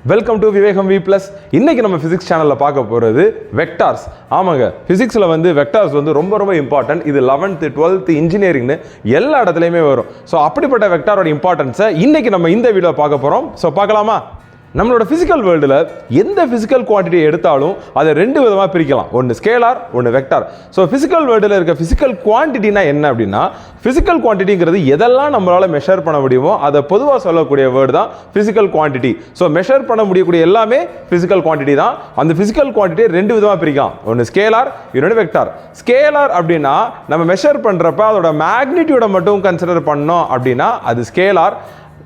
Welcome to Vivegam V plus. இன்னைக்கு நம்ம physics சேனல்ல பார்க்க போறது வெக்டார்ஸ். ஆமாங்க, பிசிக்ஸ்ல வெக்டார்ஸ் ரொம்ப இம்பார்ட்டன்ட். இது 11th 12th இன்ஜினியரிங்னு எல்லா இடத்துலையுமே வரும். ஸோ அப்படிப்பட்ட வெக்டாரோட இம்பார்ட்டன்ஸை இன்னைக்கு நம்ம இந்த வீடியோ பார்க்க போறோம். ஸோ பார்க்கலாமா? நம்மளோட பிசிக்கல் வேர்ல்டில் எந்த பிசிக்கல் குவான்டிட்டியை எடுத்தாலும் அதை ரெண்டு விதமாக பிரிக்கலாம். ஒன்று ஸ்கேலார், ஒன்று வெக்டார். ஸோ பிசிக்கல் வேர்ல்டில் இருக்க பிசிக்கல் குவான்டிட்டினா என்ன அப்படின்னா, பிசிக்கல் குவான்டிட்டிங்கிறது எதெல்லாம் நம்மளால மெஷர் பண்ண முடியுமோ அதை பொதுவாக சொல்லக்கூடிய வேர்டு தான் பிசிக்கல் குவான்டிட்டி. ஸோ மெஷர் பண்ண முடியக்கூடிய எல்லாமே பிசிக்கல் குவான்டிட்டி தான். அந்த பிசிக்கல் குவான்டிட்டியை ரெண்டு விதமாக பிரிக்கலாம். ஒன்று ஸ்கேலார், இன்னொன்று வெக்டார். ஸ்கேலார் அப்படின்னா நம்ம மெஷர் பண்ணுறப்ப அதோட மேக்னிடியூடை மட்டும் கன்சிடர் பண்ணோம் அப்படின்னா அது ஸ்கேலார்.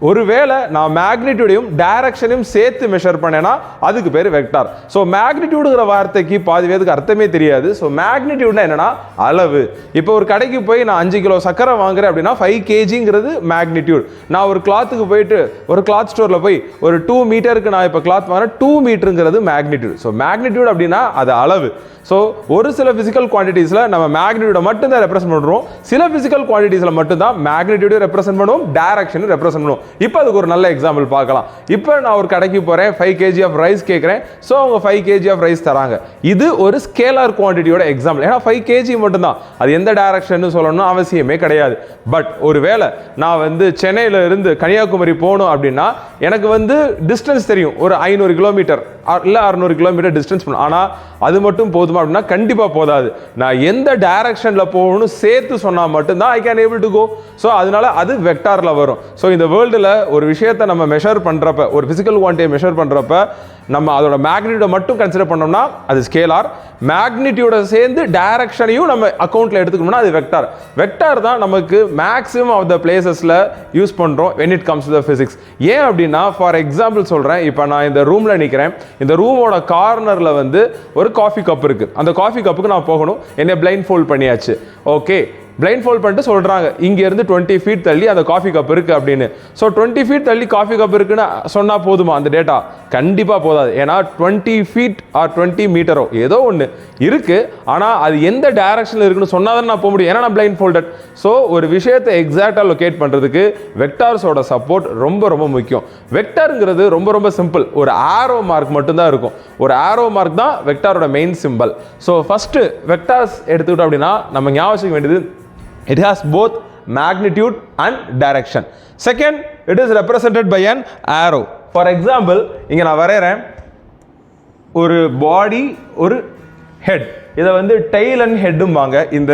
ஒருவேளை நான் மேக்னிடியூடையும் டைரக்ஷனையும் சேர்த்து மெஷர் பண்ணேன்னா அதுக்கு பேர் வெக்டார். ஸோ மேக்னிடியூடுங்கிற வார்த்தைக்கு பாதி பேருக்கு அர்த்தமே தெரியாது. ஸோ மேக்னிடியூட்னா என்னன்னா அளவு. இப்போ ஒரு கடைக்கு போய் நான் 5 கிலோ சக்கரை வாங்குறேன் அப்படின்னா 5 kgங்கிறது மேக்னிடியூட். நான் ஒரு கிளாத்துக்கு போயிட்டு ஒரு கிளாத் ஸ்டோரில் போய் ஒரு 2 மீட்டருக்கு நான் இப்போ கிளாத் வாங்குறேன், 2 மீட்டருங்கிறது மேக்னிடியூட். ஸோ மேக்னிடியூட் அப்படின்னா அது அளவு. ஸோ ஒரு சில பிசிக்கல் குவான்டிட்டிஸில் நம்ம மேக்னிடியூடை மட்டும் தான் ரெப்ரசென்ட் பண்ணுறோம். சில பிசிக்கல் குவான்டிட்டிஸில் மட்டும் தான் மேக்னிடியூடை ரெப்ரசென்ட் பண்ணுவோம், டைரக்ஷனும் ரெப்ரசென்ட் பண்ணுவோம். இப்போ அதுக்கு ஒரு நல்ல எக்ஸாம்பிள் பார்க்கலாம். இப்போ நான் ஒரு கடைக்கு போகிறேன், 5 kg ஆஃப் ரைஸ் கேட்குறேன். ஸோ அவங்க 5 kg ஆஃப் ரைஸ் தராங்க. இது ஒரு ஸ்கேலார் குவான்டிட்டியோட எக்ஸாம்பிள். ஏன்னா 5 kg மட்டும்தான், அது எந்த டைரக்ஷன் சொல்லணும்னு அவசியமே கிடையாது. பட் ஒருவேளை நான் சென்னையில இருந்து கன்னியாகுமரி போகணும் அப்படின்னா எனக்கு டிஸ்டன்ஸ் தெரியும், ஒரு 500 கிலோமீட்டர் இல்லை 600 கிலோமீட்டர் டிஸ்டன்ஸ் பண்ணும். ஆனால் அது மட்டும் போதுமா அப்படின்னா கண்டிப்பாக போதாது. நான் எந்த டைரக்ஷனில் போகணும்னு சேர்த்து சொன்னால் மட்டும்தான் I can able to go. So அதனால அது வெக்டாரில் வரும். ஸோ இந்த வேர்ல்டில் ஒரு விஷயத்தை நம்ம மெஷர் பண்ணுறப்ப, ஒரு பிசிக்கல் குவான்டிட்டியை மெஷர் பண்ணுறப்ப நம்ம அதோட மேக்னிடியூடை மட்டும் கன்சிடர் பண்ணோம்னா அது ஸ்கேலார். மேக்னிடியூட சேர்ந்து டைரக்ஷனையும் நம்ம அக்கௌண்ட்ல எடுத்துக்கணும்னா அது வெக்டார். வெக்டார் தான் நமக்கு மேக்ஸிமம் ஆஃப் த பிளேசஸ்ல யூஸ் பண்றோம் when it comes to the physics. ஏன் அப்படின்னா, ஃபார் எக்ஸாம்பிள் சொல்றேன். இப்போ நான் இந்த ரூம்ல நிக்கிறேன். இந்த ரூமோட கார்னர்ல ஒரு காஃபி கப் இருக்கு. அந்த காஃபி கப்புக்கு நான் போகணும். என்னை பிளைண்ட் ஃபோல்ட் பண்ணியாச்சு. ஓகே, பிளைண்ட் ஃபோல்ட் பண்ணிட்டு சொல்றாங்க இங்க இருந்து 20 feet தள்ளி அந்த காஃபி கப் இருக்கு அப்படின்னு. ஸோ 20 feet தள்ளி காஃபி கப் இருக்குன்னு சொன்னா போதுமா அந்த டேட்டா? கண்டிப்பா போதாது. ஏன்னா 20 feet ஆர் 20 மீட்டரோ ஏதோ ஒன்று இருக்கு. ஆனா அது எந்த டைரக்ஷன்ல இருக்குன்னு சொன்னாதான் நான் போக முடியும். ஏன்னா நான் பிளைண்ட் ஃபோல்டட். ஸோ ஒரு விஷயத்தை எக்ஸாக்டா லொகேட் பண்றதுக்கு வெக்டார்ஸோட சப்போர்ட் ரொம்ப முக்கியம். வெக்டார்ங்கிறது ரொம்ப சிம்பிள். ஒரு ஆரோ மார்க் மட்டும் தான் இருக்கும். ஒரு ஆரோ மார்க் தான் வெக்டாரோட main simple. So first vectors எடுத்துக்கிட்டோம் அப்படின்னா நம்ம ஞாபகம் வேண்டியது, it has both magnitude and direction. Second, it is represented by an arrow. For example, இங்க நான் வரையறேன் ஒரு பாடி, ஒரு ஹெட். இதை tail and headம்பாங்க இந்த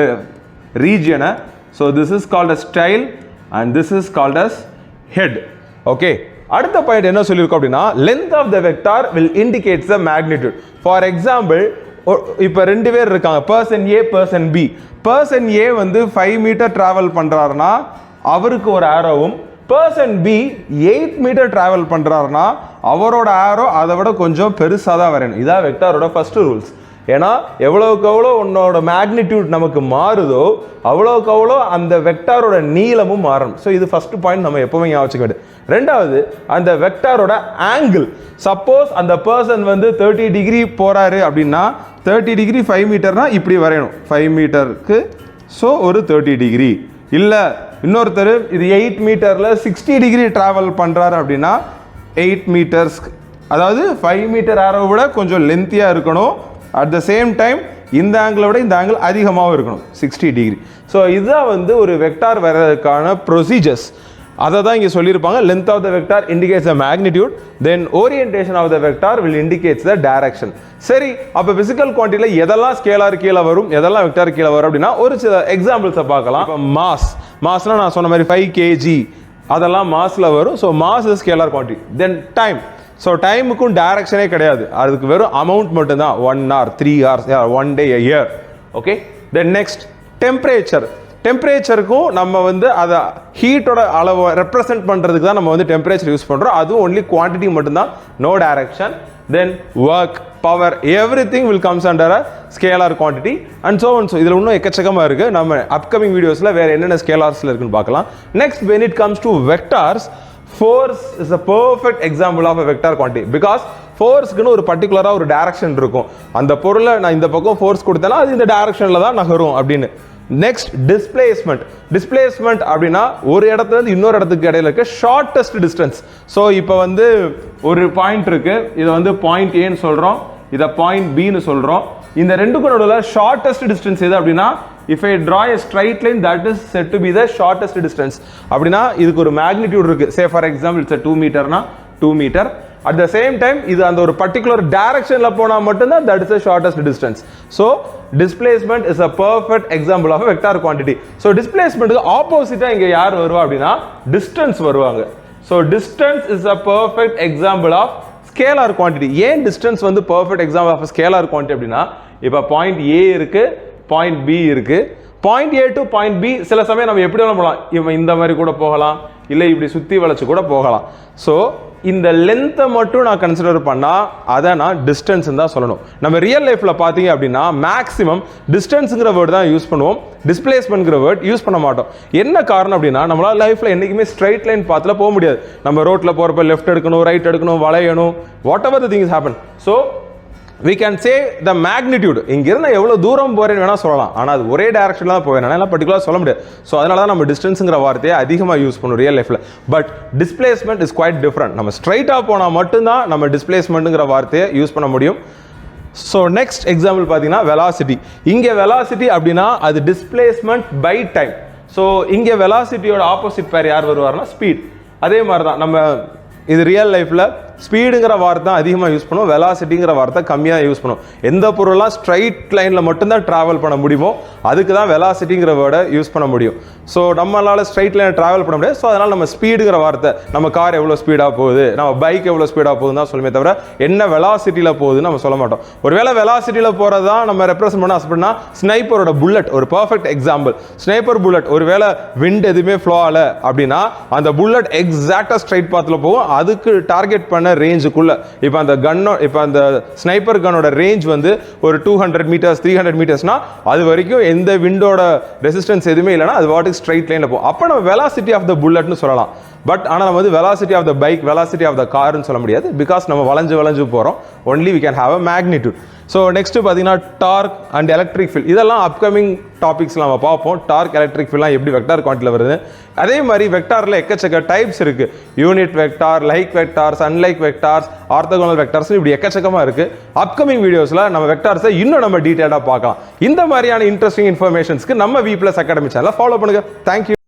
ரீஜியனை. So this is called as tail and this is called as head. Okay. அடுத்த point என்ன சொல்லியிருக்கோம் அப்படின்னா, length of the vector will indicate the magnitude. For example, இப்போ 2 பேர் இருக்காங்க, பர்சன் ஏ பர்சன் பி. பர்சன் ஏ 5 metre travel பண்றாருன்னா அவருக்கு ஒரு ஆரோவும், பர்சன் பி 8 மீட்டர் டிராவல் பண்றாருன்னா அவரோட ஆரோ அதை விட கொஞ்சம் பெருசாக தான் வரணும். இதான் வெக்டாரோட ஃபர்ஸ்ட் ரூல்ஸ். ஏன்னா எவ்வளவுக்கு எவ்வளோ உன்னோட மேக்னிடியூட் நமக்கு மாறுதோ அவ்வளோக்கு அவ்வளோ அந்த வெக்டாரோட நீளமும் மாறணும். ஸோ இது ஃபர்ஸ்ட் பாயிண்ட் நம்ம எப்பவுமே ஞாபகம் வேண்டியது. ரெண்டாவது, அந்த வெக்டாரோட ஆங்கிள். சப்போஸ் அந்த பர்சன் 30 டிகிரி போறாரு அப்படின்னா 30 டிகிரி 5 மீட்டர்னா இப்படி வரையணும் 5 மீட்டருக்கு. ஸோ ஒரு 30 டிகிரி. இல்லை இன்னொருத்தர் இது 8 மீட்டர்ல 60 டிகிரி டிராவல் பண்றாரு அப்படின்னா 8 மீட்டர்ஸ், அதாவது 5 மீட்டர் ஆரோ விட கொஞ்சம் லென்த்தியா இருக்கணும். அட் த சேம் டைம் இந்த ஆங்கிளை விட இந்த ஆங்கிள் அதிகமாகவும் இருக்கணும், 60 டிகிரி. ஸோ இதுதான் ஒரு வெக்டார் வர்றதுக்கான ப்ரொசீஜர்ஸ். அதை தான் இங்கே சொல்லியிருப்பாங்க. Length of the vector indicates the magnitude, then orientation of the vector will indicates the direction. சரி, அப்போ பிசிக்கல் குவான்டிட்டியில் எதெல்லாம் ஸ்கேலார் கீழே வரும், எதெல்லாம் வெக்டார் கீழே வரும் அப்படின்னா ஒரு சில எக்ஸாம்பிள்ஸை பார்க்கலாம். இப்போ மாஸ்னா நான் சொன்ன மாதிரி 5 kg அதெல்லாம் மாஸ்ல வரும். So mass is scalar quantity. Then time. So டைமுக்கும் டைரக்ஷனே கிடையாது, அதுக்கு வெறும் அமௌண்ட் மட்டும்தான். 1 hour, 3 hours, 1 day, a year. Okay. Then next temperature. டெம்பரேச்சருக்கும் நம்ம அதை ஹீட்டோட அளவை ரெப்ரசென்ட் பண்ணுறதுக்கு தான் நம்ம டெம்பரேச்சர் யூஸ் பண்ணுறோம். அதுவும் ஒன்லி குவான்டிட்டி மட்டும்தான், no direction. Then work, power, everything will comes under a scalar quantity and so and so. இதில் இன்னும் எக்கச்சக்கமாக இருக்குது. நம்ம அப்கமிங் வீடியோஸில் வேறு என்னென்ன ஸ்கேலார்ஸில் இருக்குன்னு பார்க்கலாம். Next, when it comes to vectors, force is a perfect example of a vector quantity because ஃபோர்ஸ்க்குன்னு ஒரு பர்டிகுலராக ஒரு டைரக்ஷன் இருக்கும். அந்த பொருளை நான் இந்த பக்கம் ஃபோர்ஸ் கொடுத்தேன்னா அது இந்த டைரக்ஷனில் தான் நகரும் அப்படின்னு. நெக்ஸ்ட் டிஸ்பிளேஸ்மெண்ட் அப்படின்னா ஒரு இடத்துல இருந்து இன்னொரு இடத்துக்கு இடையில இருக்க ஷார்ட்டஸ்ட் டிஸ்டன்ஸ். ஸோ இப்போ வந்து ஒரு பாயிண்ட் இருக்கு, இதை வந்து பாயிண்ட் ஏன்னு சொல்றோம், இதை பாயிண்ட் பின்னு சொல்றோம். இந்த ரெண்டுக்கும் நடுவில் ஷார்ட்டஸ்ட் டிஸ்டன்ஸ் எது அப்படின்னா, if I draw a straight line, that is said to be the shortest distance. அப்படின்னா இதுக்கு ஒரு மேக்னிடியூட் இருக்கு. say for example it's a 2 மீட்டர்னா 2 metre. at the same time இது அந்த ஒரு பர்டிகுலர் டைரக்ஷன்ல போனா மட்டும்தான் that is the shortest distance. so displacement is a perfect example of a vector quantity. so displacementக்கு ஆப்போசிட்டா இங்க யார் வருவா அப்படின்னா distance வருவாங்க. so distance is a perfect example of scalar quantity. ஏன் distance வந்து perfect example of a scalar quantity அப்படின்னா, இப்போ பாயிண்ட் A இருக்கு, பாயிண்ட் B இருக்கு, point A to point B சில சமயம் நம்ம எப்படி வேணாலும் போகலாம், இவன் இந்த மாதிரி கூட போகலாம், இல்லை இப்படி சுற்றி வளைச்சு கூட போகலாம். ஸோ இந்த லென்த்தை மட்டும் நான் கன்சிடர் பண்ணால் அதை நான் டிஸ்டன்ஸ் தான் சொல்லணும். நம்ம ரியல் லைஃப்பில் பார்த்தீங்க அப்படின்னா மேக்ஸிமம் டிஸ்டன்ஸுங்கிற வேர்டு தான் யூஸ் பண்ணுவோம், டிஸ்பிளேஸ்மெண்ட்ங்கிற வேர்ட் யூஸ் பண்ண மாட்டோம். என்ன காரணம் அப்படின்னா, நம்மளால் லைஃப்பில் என்றைக்குமே ஸ்ட்ரைட் லைன் பாத்தில் போக முடியாது. நம்ம ரோட்டில் போகிறப்ப லெஃப்ட் எடுக்கணும், ரைட் எடுக்கணும், வளையணும், whatever the things happen. So we can say the magnitude. இங்கிருந்து நான் எவ்வளோ தூரம் போகிறேன்னு வேணால் சொல்லலாம், ஆனால் அது ஒரே டேரக்ஷனில் தான் போவேன், என்னால் பர்டிகுலராக சொல்ல முடியாது. ஸோ அதனால தான் நம்ம டிஸ்டன்ஸுங்கிற வார்த்தையை அதிகமாக யூஸ் பண்ணுவோம் ரியல் லைஃப்பில். But displacement is quite different. நம்ம ஸ்ட்ரைட்டாக போனால் மட்டும்தான் நம்ம டிஸ்பிளேஸ்மெண்ட்டுங்கிற வார்த்தையை யூஸ் பண்ண முடியும். ஸோ நெக்ஸ்ட் எக்ஸாம்பிள் பார்த்தீங்கன்னா வெலாசிட்டி. இங்கே வெலாசிட்டி அப்படின்னா அது டிஸ்பிளேஸ்மெண்ட் பை டைம். ஸோ இங்கே வெலாசிட்டியோட ஆப்போசிட் பேர் யார் வருவார்னா ஸ்பீட். அதே மாதிரி தான் நம்ம இது ரியல் லைஃப்பில் ஸ்பீடுங்கிற வார்த்தை அதிகமாக யூஸ் பண்ணுவோம், வெலாசிட்டிங்கிற வார்த்தை கம்மியாக யூஸ் பண்ணுவோம். எந்த பொருளாக ஸ்ட்ரைட் லைனில் மட்டும்தான் ட்ராவல் பண்ண முடியுமோ அதுக்கு தான் வெலாசிட்டிங்கிற வேர்டை யூஸ் பண்ண முடியும். ஸோ நம்மளால் ஸ்ட்ரைட் லைனில் ட்ராவல் பண்ண முடியாது. ஸோ அதனால் நம்ம ஸ்பீடுங்கிற வார்த்தை, நம்ம கார் எவ்வளோ ஸ்பீடாக போகுது, நம்ம பைக் எவ்வளோ ஸ்பீடாக போகுதுன்னு தான் சொல்லுமே தவிர என்ன வெலாசிட்டியில் போகுதுன்னு நம்ம சொல்ல மாட்டோம். ஒருவேளை வெலாசிட்டியில் போகிறது தான் நம்ம ரெப்ரசென்ட் பண்ண ஆசைப்படனா ஸ்னைப்பரோட புல்லட் ஒரு பர்ஃபெக்ட் எக்ஸாம்பிள். ஸ்னைப்பர் புல்லட் ஒருவேளை விண்ட் எதுவுமே ஃப்ளோ ஆகலை அப்படின்னா அந்த புல்லட் எக்ஸாக்டாக ஸ்ட்ரைட் பாத்தில் போகும், அதுக்கு டார்கெட் பண்ண ரேஞ்சுக்குள்ள. இப்போ அந்த கன்னோ இப்போ அந்த ஸ்னைப்பர் கன்னோட ரேஞ்ச் வந்து ஒரு 200 மீட்டர்ஸ் 300 மீட்டர்ஸ்னா அது வரைக்கும் எந்த விண்டோட ரெசிஸ்டன்ஸ் எதுவுமே இல்லைன்னா அது வாட்டுக்கு ஸ்ட்ரைட் லைன்ல போகும். அப்போ நம்ம வெலாசிட்டி ஆஃப் த புல்லட்னு சொல்லலாம். பட் ஆனால் நம்ம வந்து velocity of the bike, velocity of the கார்னு சொல்ல முடியாது, பிகாஸ் நம்ம வளைஞ்சு போகிறோம். Only we can have a magnitude. So next பார்த்தீங்கன்னா டார்க் அண்ட் எலக்ட்ரிக் ஃபீல்ட். இதெல்லாம் அப்கமிங் டாபிக்ஸ்லாம் நம்ம பார்ப்போம். டார்க் எலக்ட்ரிக் ஃபீல்ட்லாம் எப்படி வெக்டார் குவான்டிட்டியில் வருது. அதே மாதிரி வெக்டாரில் எக்கச்சக்க டைப்ஸ் இருக்குது. Unit vector, like vectors, unlike vectors, orthogonal vectors, இப்படி எக்கச்சக்கமாக இருக்குது. அப்கமிங் வீடியோஸில் நம்ம வெக்டார்ஸை இன்னும் நம்ம டீட்டெயிலாக பார்க்கலாம். இந்த மாதிரியான இன்ட்ரெஸ்டிங் இன்ஃபர்மேஷன்ஸ்க்கு நம்ம V+ அகாடமி சேனலை ஃபாலோ பண்ணுங்கள். தேங்க்யூ.